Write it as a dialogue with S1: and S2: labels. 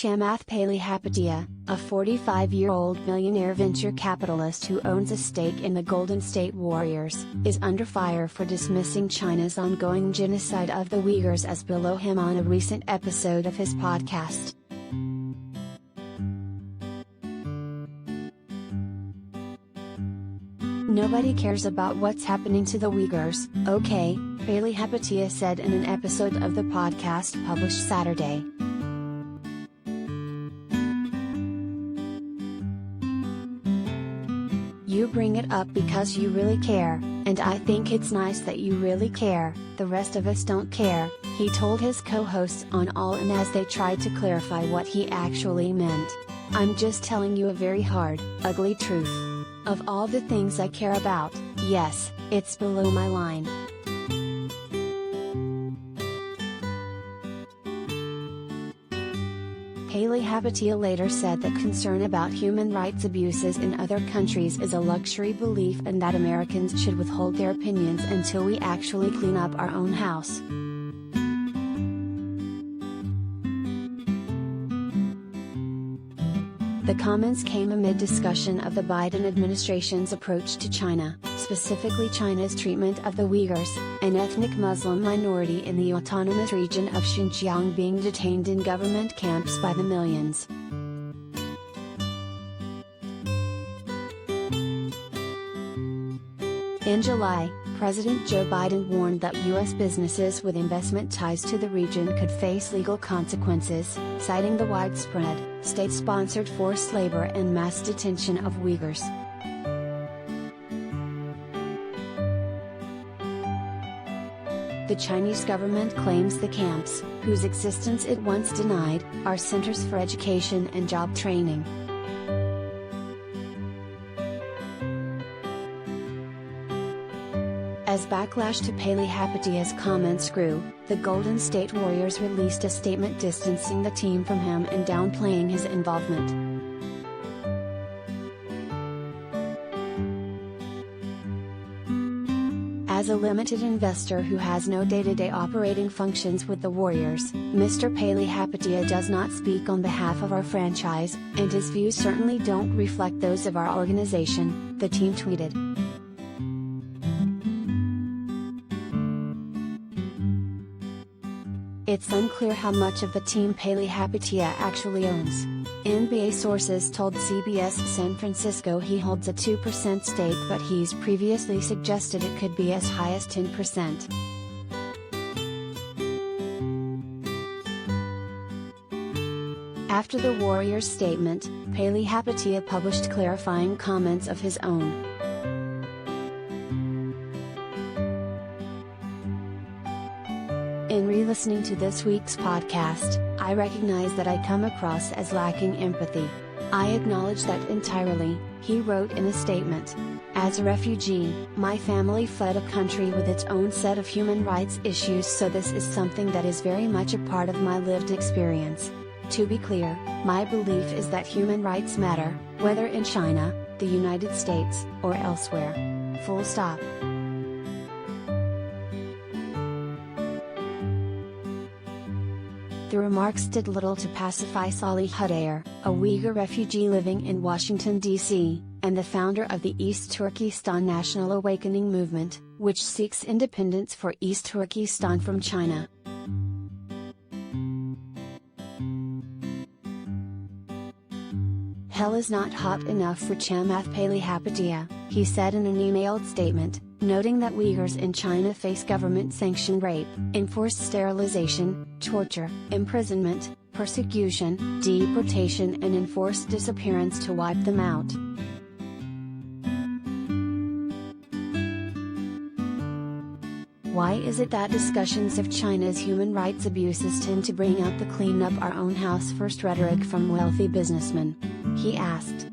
S1: Chamath Palihapitiya, a 45-year-old millionaire venture capitalist who owns a stake in the Golden State Warriors, is under fire for dismissing China's ongoing genocide of the Uyghurs as below him on a recent episode of his podcast. Nobody cares about what's happening to the Uyghurs, okay, Palihapitiya said in an episode of the podcast published Saturday. You bring it up because you really care, and I think it's nice that you really care, the rest of us don't care, he told his co-hosts on All In as they tried to clarify what he actually meant. I'm just telling you a very hard, ugly truth. Of all the things I care about, yes, it's below my line. Palihapitiya later said that concern about human rights abuses in other countries is a luxury belief and that Americans should withhold their opinions until we actually clean up our own house. The comments came amid discussion of the Biden administration's approach to China, specifically China's treatment of the Uyghurs, an ethnic Muslim minority in the autonomous region of Xinjiang being detained in government camps by the millions. In July, President Joe Biden warned that U.S. businesses with investment ties to the region could face legal consequences, citing the widespread, state-sponsored forced labor and mass detention of Uyghurs. The Chinese government claims the camps, whose existence it once denied, are centers for education and job training. As backlash to Palihapitiya's comments grew, the Golden State Warriors released a statement distancing the team from him and downplaying his involvement. As a limited investor who has no day-to-day operating functions with the Warriors, Mr. Palihapitiya does not speak on behalf of our franchise, and his views certainly don't reflect those of our organization, the team tweeted. It's unclear how much of the team Palihapitiya actually owns. NBA sources told CBS San Francisco he holds a 2% stake, but he's previously suggested it could be as high as 10%. After the Warriors' statement, Palihapitiya published clarifying comments of his own. In re-listening to this week's podcast, I recognize that I come across as lacking empathy. I acknowledge that entirely, he wrote in a statement. As a refugee, my family fled a country with its own set of human rights issues, so this is something that is very much a part of my lived experience. To be clear, my belief is that human rights matter, whether in China, the United States, or elsewhere. Full stop. The remarks did little to pacify Salih Hudayar, a Uyghur refugee living in Washington, D.C., and the founder of the East Turkestan National Awakening Movement, which seeks independence for East Turkestan from China. Hell is not hot enough for Chamath Palihapitiya, he said in an emailed statement, noting that Uyghurs in China face government-sanctioned rape, enforced sterilization, torture, imprisonment, persecution, deportation and enforced disappearance to wipe them out. Why is it that discussions of China's human rights abuses tend to bring out the clean up our own house first rhetoric from wealthy businessmen? He asked.